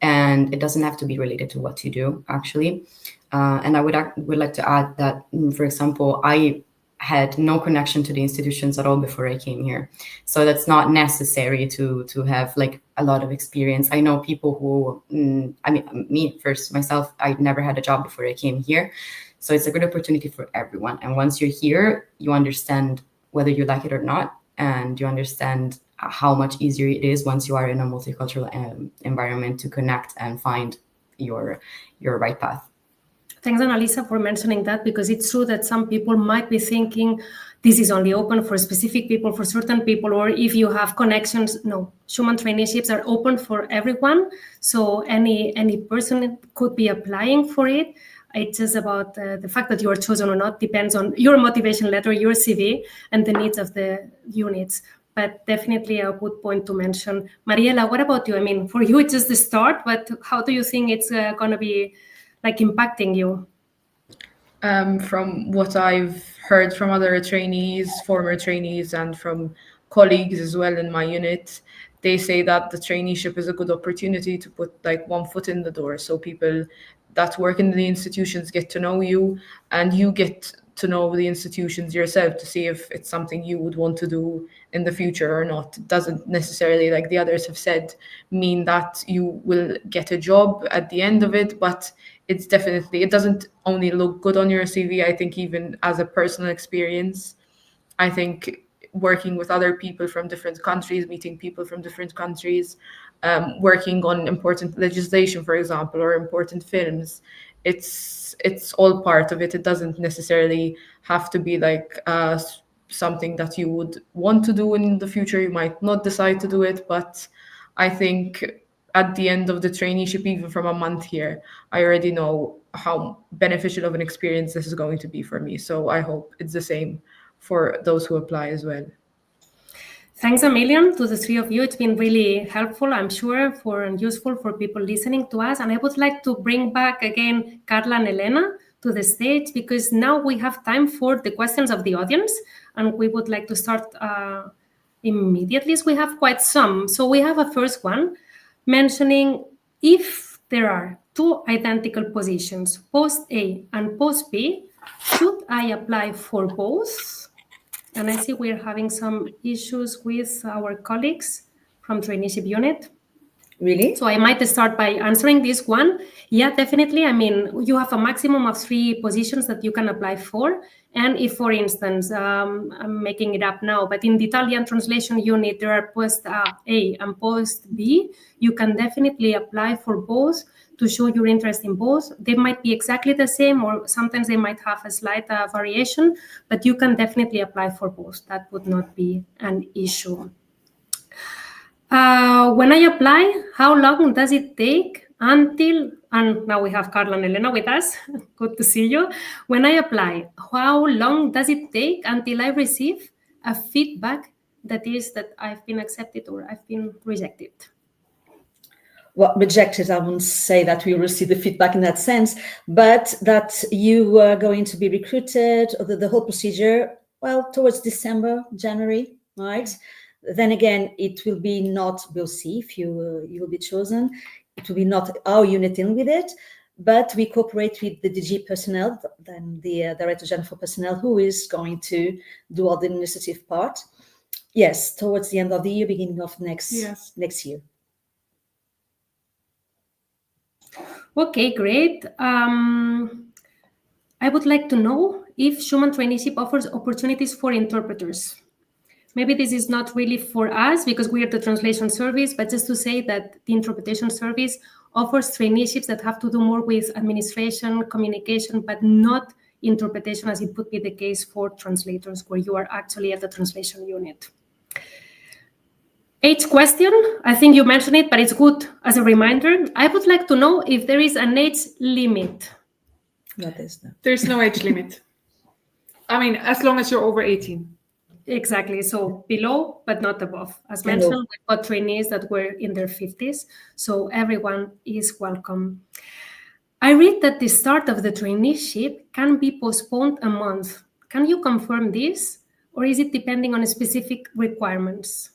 and it doesn't have to be related to what you do, actually. And I would like to add that, for example, I had no connection to the institutions at all before I came here, so that's not necessary to have like a lot of experience. I know people who, I mean, me first, myself, I never had a job before I came here, so it's a good opportunity for everyone. And once you're here, you understand whether you like it or not, and you understand how much easier it is once you are in a multicultural environment to connect and find your right path. Thanks, Annalisa, for mentioning that, because it's true that some people might be thinking this is only open for specific people, for certain people, or if you have connections. No, Schuman Traineeships are open for everyone, so any person could be applying for it. It's just about the fact that you are chosen or not depends on your motivation letter, your CV, and the needs of the units. But definitely a good point to mention. Mariela, what about you? I mean, for you, it's just the start, but how do you think it's going to be like impacting you? From what I've heard from other trainees, former trainees, and from colleagues as well in my unit, they say that the traineeship is a good opportunity to put like one foot in the door. So people that work in the institutions get to know you, and you get to know the institutions yourself to see if it's something you would want to do in the future or not. It doesn't necessarily, like the others have said, mean that you will get a job at the end of it, but it's definitely, it doesn't only look good on your CV. I think even as a personal experience, I think working with other people from different countries, meeting people from different countries, working on important legislation, for example, or important films, it's all part of it. It doesn't necessarily have to be like something that you would want to do in the future. You might not decide to do it, but I think at the end of the traineeship, even from a month here, I already know how beneficial of an experience this is going to be for me. So I hope it's the same for those who apply as well. Thanks a million to the three of you. It's been really helpful, I'm sure, and useful for people listening to us. And I would like to bring back again Carla and Elena to the stage, because now we have time for the questions of the audience, and we would like to start immediately, as we have quite some. So we have a first one mentioning, if there are two identical positions, post A and post B, should I apply for both? And I see we're having some issues with our colleagues from Traineeship Unit. Really? So I might start by answering this one. Yeah, definitely. I mean, you have a maximum of 3 positions that you can apply for. And if, for instance, I'm making it up now, but in the Italian translation unit, there are post A and post B, you can definitely apply for both to show your interest in both. They might be exactly the same, or sometimes they might have a slight variation, but you can definitely apply for both. That would not be an issue. When I apply, how long does it take until, and now we have Carla and Elena with us, good to see you. When I apply, how long does it take until I receive a feedback that is that I've been accepted or I've been rejected? Well, rejected, I wouldn't say that we receive the feedback in that sense, but that you are going to be recruited, or the whole procedure, well, towards December, January, right? Then again, it will be not, we'll see if you will be chosen. It will be not our unit dealing with it, but we cooperate with the DG personnel, then the Director General for Personnel, who is going to do all the administrative part. Yes, towards the end of the year, beginning of next year. Okay, great. I would like to know if Schuman Traineeship offers opportunities for interpreters. Maybe this is not really for us because we are the translation service, but just to say that the interpretation service offers traineeships that have to do more with administration, communication, but not interpretation, as it would be the case for translators, where you are actually at the translation unit. Age question, I think you mentioned it, but it's good as a reminder. I would like to know if there is an age limit. There's no age limit. I mean, as long as you're over 18. Exactly. So below, but not above. As mentioned, we've got trainees that were in their 50s. So everyone is welcome. I read that the start of the traineeship can be postponed a month. Can you confirm this? Or is it depending on specific requirements?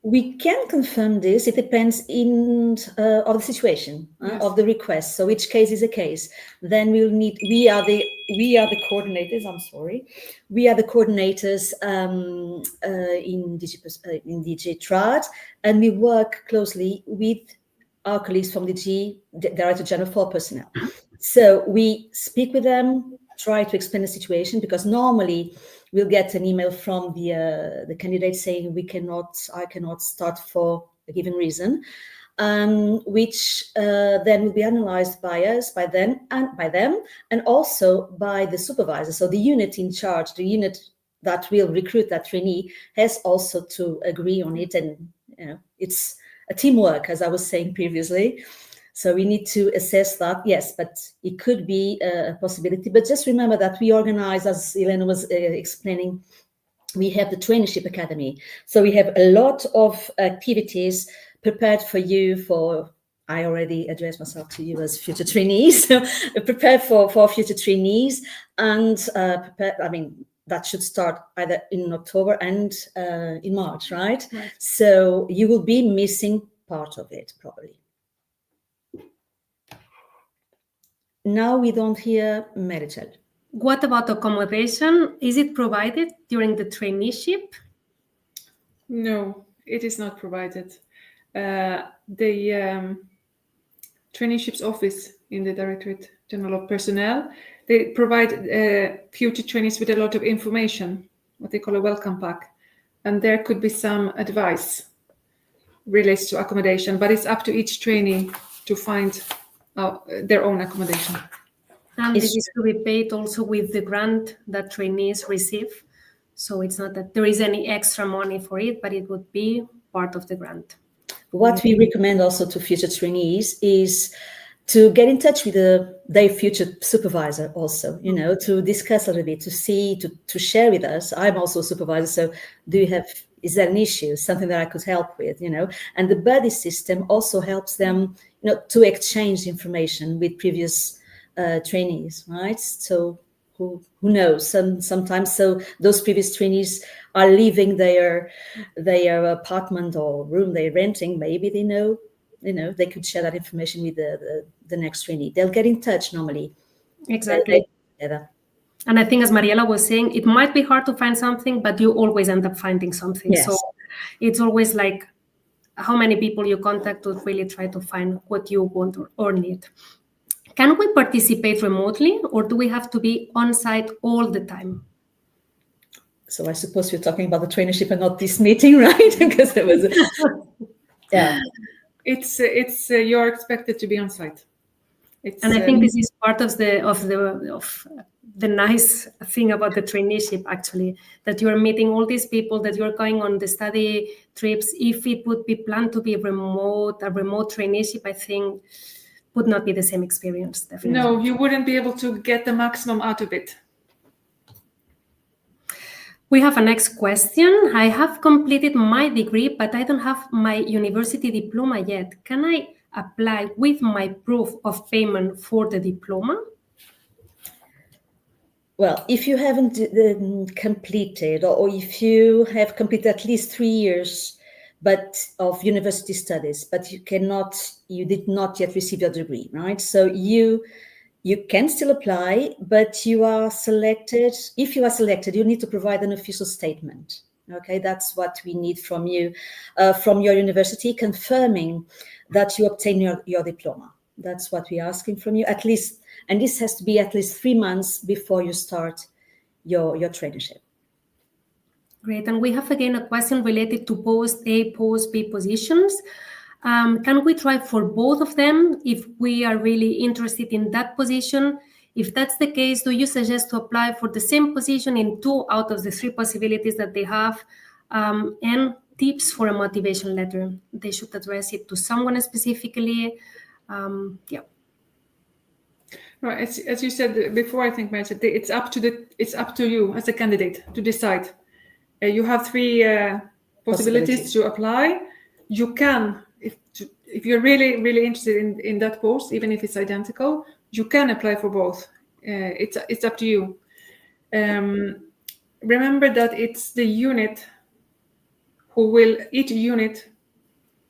We can confirm this. It depends of the situation, of the request. So each case is a case. Then we'll need. We are the coordinators. I'm sorry. We are the coordinators in DG TRAD, and we work closely with our colleagues from the Director General for Personnel. So we speak with them, try to explain the situation, because normally we'll get an email from the candidate saying I cannot start for a given reason, which then will be analyzed by us, by them, and also by the supervisor. So the unit in charge, the unit that will recruit that trainee, has also to agree on it, and it's a teamwork, as I was saying previously. So we need to assess that, yes, but it could be a possibility. But just remember that we organize, as Elena was explaining, we have the Traineeship Academy. So we have a lot of activities prepared for you I already addressed myself to you as future trainees, so prepared for future trainees, and that should start either in October and in March, right? So you will be missing part of it, probably. Now we don't hear Marichel. What about accommodation? Is it provided during the traineeship? No, it is not provided. The traineeships office in the Directorate General of Personnel, they provide future trainees with a lot of information, what they call a welcome pack. And there could be some advice relates to accommodation, but it's up to each trainee to find their own accommodation. And this is to be paid also with the grant that trainees receive. So it's not that there is any extra money for it, but it would be part of the grant. What we recommend also to future trainees is to get in touch with their future supervisor also, to discuss a little bit, to see, to share with us. I'm also a supervisor, so is there an issue, something that I could help with, And the buddy system also helps them, to exchange information with previous trainees, right? So who knows? Sometimes, so those previous trainees are leaving their apartment or room they're renting. Maybe they know, they could share that information with the next trainee. They'll get in touch normally. Exactly. And I think, as Mariela was saying, it might be hard to find something, but you always end up finding something. Yes. So it's always like how many people you contact to really try to find what you want or need. Can we participate remotely, or do we have to be on site all the time? So I suppose we're talking about the traineeship and not this meeting, right? Because there was yeah. It's you're expected to be on site. And I think this is part of the nice thing about the traineeship, actually, that you are meeting all these people, that you're going on the study trips. If it would be planned to be a remote traineeship, I think would not be the same experience, definitely. No, you wouldn't be able to get the maximum out of it. We have a next question. I have completed my degree, but I don't have my university diploma yet. Can I apply with my proof of payment for the diploma? Well, if you haven't completed, or if you have completed at least 3 years of university studies, but you did not yet receive your degree, right? So you can still apply, but you are selected. If you are selected, you need to provide an official statement. Okay, that's what we need from you, from your university, confirming that you obtain your diploma. That's what we're asking from you, at least, and this has to be at least 3 months before you start your traineeship. Great, and we have again a question related to post A, post B positions. Can we try for both of them if we are really interested in that position? If that's the case, do you suggest to apply for the same position in 2 out of the 3 possibilities that they have? And tips for a motivation letter. They should address it to someone specifically. Yeah. Right, as you said before, I think, Marcia, it's up to you as a candidate to decide. You have 3 possibilities to apply. You can, if you're really interested in that post, even if it's identical, you can apply for both. It's up to you. Remember that it's the unit each unit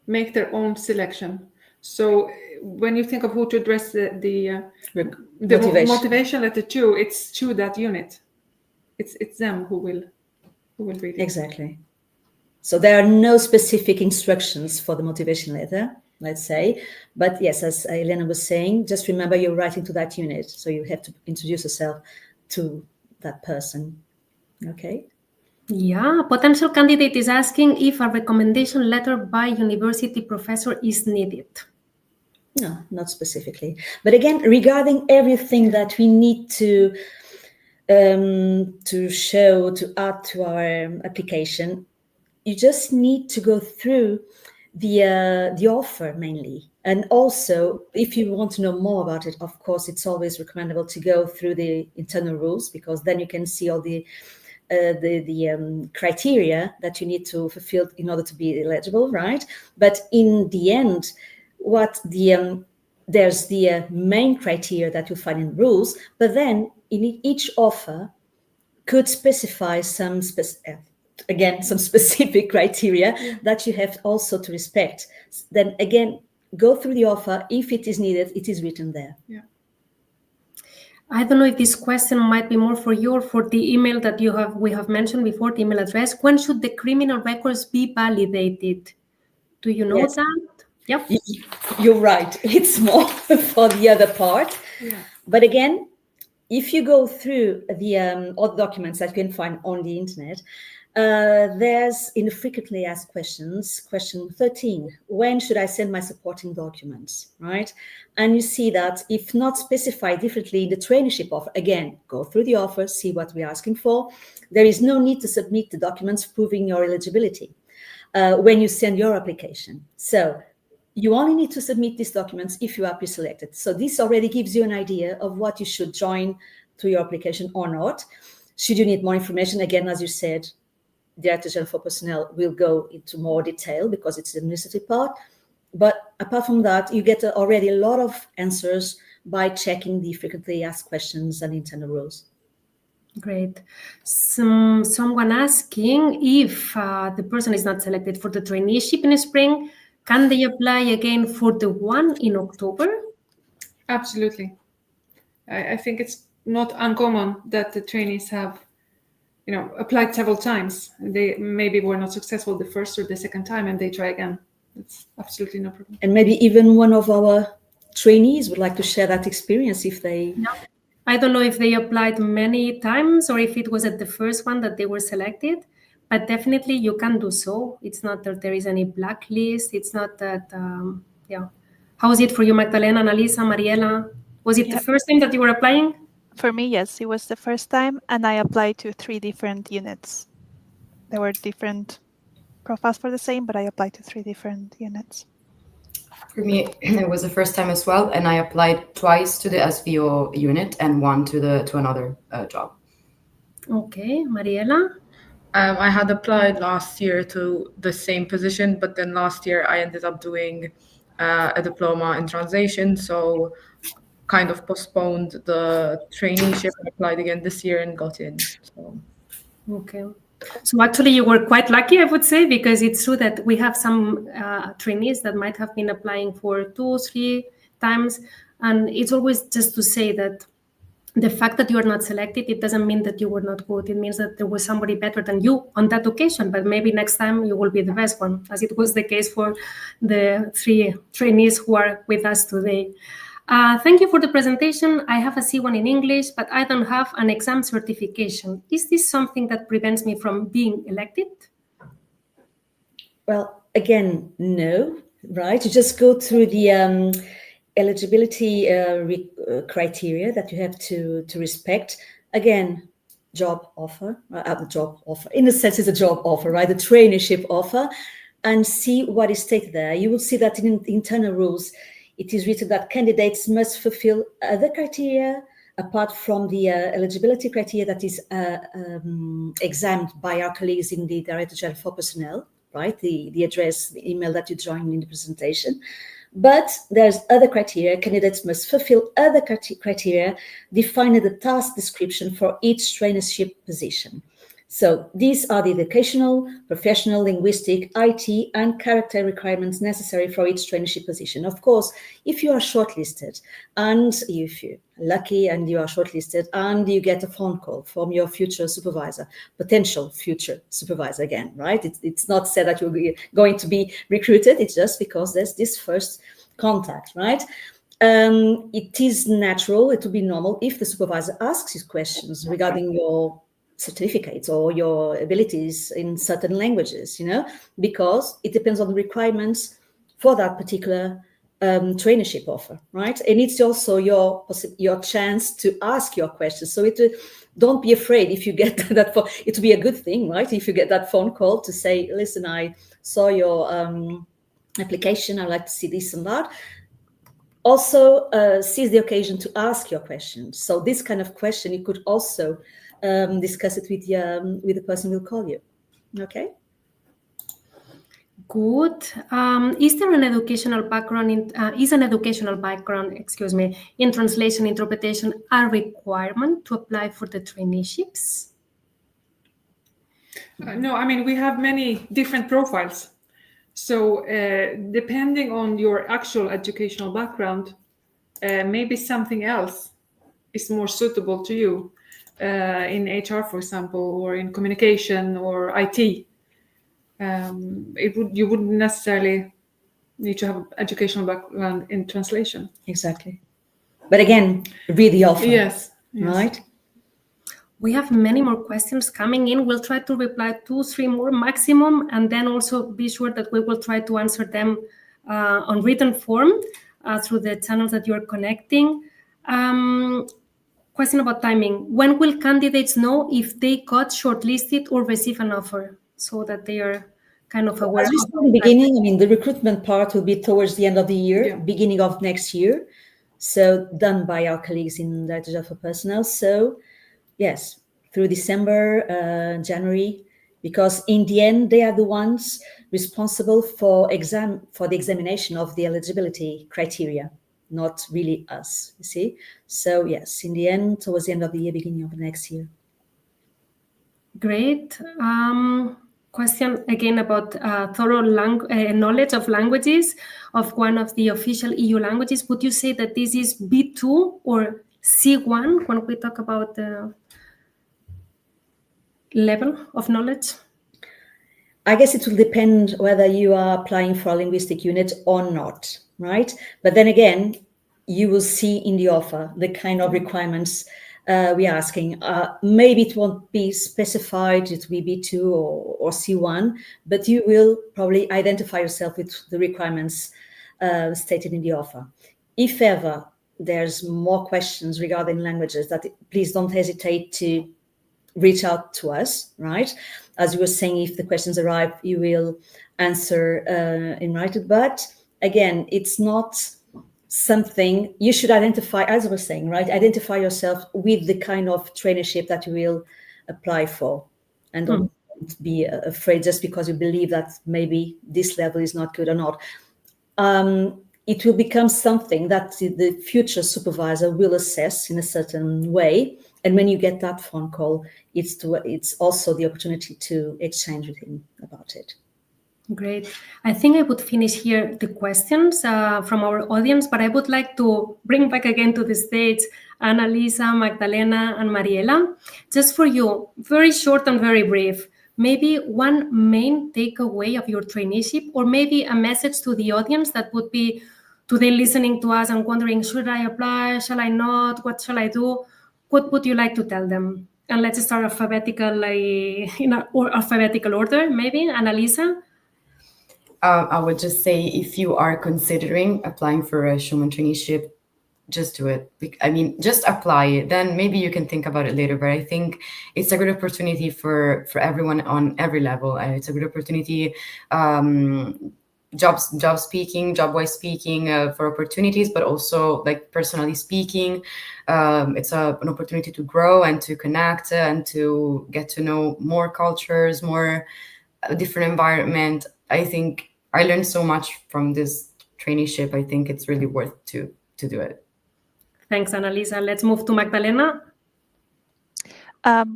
make their own selection. So when you think of who to address the motivation letter to, it's to that unit. It's them who will read it. Exactly. So there are no specific instructions for the motivation letter, let's say. But yes, as Elena was saying, just remember you're writing to that unit. So you have to introduce yourself to that person. Okay? Yeah, potential candidate is asking if a recommendation letter by university professor is needed. No, not specifically. But again, regarding everything that we need to show, to add to our application, you just need to go through the offer mainly. And also, if you want to know more about it, of course, it's always recommendable to go through the internal rules, because then you can see all the criteria that you need to fulfill in order to be eligible, right? But in the end, there's the main criteria that you find in rules, but then in each offer could specify some specific criteria that you have also to respect. Then again, go through the offer. If it is needed, it is written there. Yeah. I don't know if this question might be more for you or for the email that we have mentioned before, the email address. When should the criminal records be validated? Do you know that? Yep. You're right. It's more for the other part. Yeah. But again, if you go through the all the documents that you can find on the internet, there's in the frequently asked questions, question 13, when should I send my supporting documents, right? And you see that if not specified differently in the traineeship offer, again, go through the offer, see what we're asking for. There is no need to submit the documents proving your eligibility. when you send your application. So you only need to submit these documents if you are pre-selected. So this already gives you an idea of what you should join to your application or not. Should you need more information, again, as you said, the Director General for Personnel will go into more detail because it's the administrative part. But apart from that, you get already a lot of answers by checking the frequently asked questions and internal rules. Great. Someone asking if the person is not selected for the traineeship in the spring, can they apply again for the one in October? Absolutely. I think it's not uncommon that the trainees have, applied several times. They maybe were not successful the first or the second time, and they try again. It's absolutely no problem. And maybe even one of our trainees would like to share that experience if they... No. I don't know if they applied many times or if it was at the first one that they were selected, but definitely you can do so. It's not that there is any blacklist. It's not that, How was it for you, Magdalena, Annalisa, Mariela? Was it the first time that you were applying? For me, yes, it was the first time, and I applied to 3 different units. There were different profiles for the same, but I applied to 3 different units. For me, it was the first time as well, and I applied twice to the SVO unit and one to another job. Okay, Mariela? I had applied last year to the same position, but then last year I ended up doing a diploma in translation, so kind of postponed the traineeship and applied again this year and got in. So. Okay. So actually you were quite lucky, I would say, because it's true that we have some trainees that might have been applying for 2, 3 times. And it's always just to say that the fact that you are not selected, it doesn't mean that you were not good. It means that there was somebody better than you on that occasion, but maybe next time you will be the best one, as it was the case for the 3 trainees who are with us today. Thank you for the presentation. I have a C1 in English, but I don't have an exam certification. Is this something that prevents me from being elected? Well, again, no, right? You just go through the eligibility criteria that you have to respect. Again, job offer, in a sense, it's a job offer, right? The traineeship offer, and see what is stated there. You will see that in internal rules, it is written that candidates must fulfill other criteria apart from the eligibility criteria that is examined by our colleagues in the Director General for Personnel, right? The address, the email that you joined in the presentation. But there's other criteria. Candidates must fulfill other criteria defined in the task description for each traineeship position. So these are the educational, professional, linguistic, IT, and character requirements necessary for each traineeship position. Of course, if you are shortlisted and if you're lucky and you are shortlisted and you get a phone call from your future supervisor, potential future supervisor again, right? It's not said that you're going to be recruited. It's just because there's this first contact, right? It is natural, it will be normal if the supervisor asks you questions regarding your certificates or your abilities in certain languages, because it depends on the requirements for that particular traineeship offer, right? And it's also your chance to ask your questions. So don't be afraid if you get that. It will be a good thing, right? If you get that phone call to say, listen, I saw your application, I'd like to see this and that. Also, seize the occasion to ask your questions. So this kind of question, you could also discuss it with the person who will call you. Okay. Good. Is there an educational background in translation interpretation a requirement to apply for the traineeships? No, I mean, we have many different profiles. So depending on your actual educational background, maybe something else is more suitable to you in HR, for example, or in communication or IT. You wouldn't necessarily need to have an educational background in translation. Exactly. But again, read the offer. Yes. Right? We have many more questions coming in. We'll try to reply 2, 3 more maximum, and then also be sure that we will try to answer them on written form through the channels that you're connecting. Question about timing. When will candidates know if they got shortlisted or receive an offer so that they are kind of aware As we said in the beginning, I mean, the recruitment part will be towards the end of the year, beginning of next year. So done by our colleagues in Directorate for Personnel. So yes, through December, January, because in the end, they are the ones responsible for the examination of the eligibility criteria, not really us, you see. So yes, in the end, towards the end of the year, beginning of next year. Great. Question again about thorough knowledge of languages, of one of the official EU languages. Would you say that this is B2 or C1 when we talk about the level of knowledge? I guess it will depend whether you are applying for a linguistic unit or not, right? But then again, you will see in the offer the kind of requirements we are asking. Maybe it won't be specified, it will be B2 or C1, but you will probably identify yourself with the requirements stated in the offer. If ever there's more questions regarding languages, please don't hesitate to reach out to us, right? As you were saying, if the questions arrive, you will answer in writing. But again, it's not something you should identify, as I was saying, right? Identify yourself with the kind of traineeship that you will apply for. And don't be afraid just because you believe that maybe this level is not good or not. It will become something that the future supervisor will assess in a certain way. And when you get that phone call, it's also the opportunity to exchange with him about it. Great. I think I would finish here the questions from our audience, but I would like to bring back again to the stage Annalisa, Magdalena, and Mariela. Just for you, very short and very brief, maybe one main takeaway of your traineeship, or maybe a message to the audience that would be today listening to us and wondering, should I apply? Shall I not? What shall I do? What would you like to tell them? And let's start alphabetically, in alphabetical order, maybe. Annalisa? I would just say, if you are considering applying for a Schuman Traineeship, just do it. I mean, just apply it. Then maybe you can think about it later. But I think it's a good opportunity for everyone on every level. It's a good opportunity, job speaking, job-wise speaking, for opportunities, but also like personally speaking. It's an opportunity to grow and to connect and to get to know more cultures, more different environment. I think I learned so much from this traineeship. I think it's really worth to do it. Thanks, Annalisa. Let's move to Magdalena.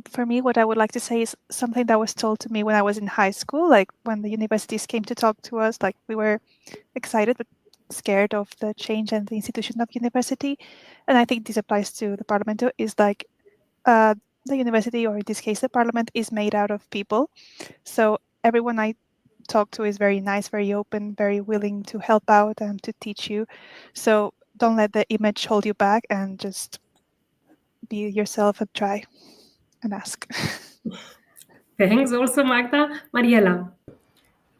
For me, what I would like to say is something that was told to me when I was in high school, like when the universities came to talk to us, like we were excited but scared of the change and the institution of university. And I think this applies to the parliament too, is like the university, or in this case, the parliament, is made out of people. So everyone I talk to is very nice, very open, very willing to help out and to teach you. So don't let the image hold you back, and just be yourself and try and ask. Thanks also, Magda. Mariela.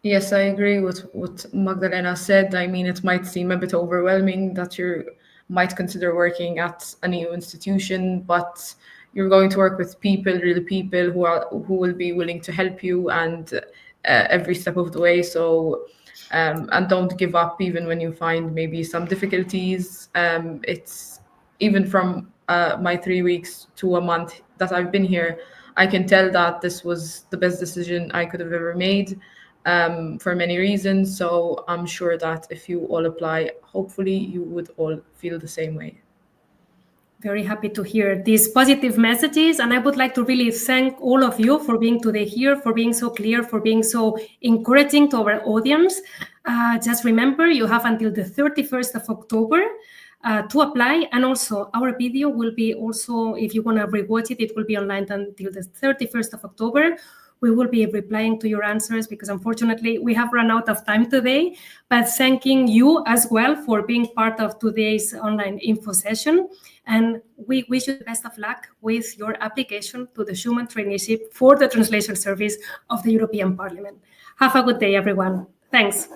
Yes, I agree with what Magdalena said. I mean, it might seem a bit overwhelming that you might consider working at a new institution, but you're going to work with people, real people who will be willing to help you and every step of the way. So and don't give up even when you find maybe some difficulties. It's even from my 3 weeks to a month that I've been here, I can tell that this was the best decision I could have ever made, for many reasons. So I'm sure that if you all apply, hopefully you would all feel the same way. Very happy to hear these positive messages. And I would like to really thank all of you for being today here, for being so clear, for being so encouraging to our audience. Just remember, you have until the 31st of October to apply. And also our video will be also, if you want to rewatch it, it will be online until the 31st of October. We will be replying to your answers because unfortunately we have run out of time today, but thanking you as well for being part of today's online info session. And we wish you the best of luck with your application to the Schuman Traineeship for the Translation Service of the European Parliament. Have a good day, everyone. Thanks.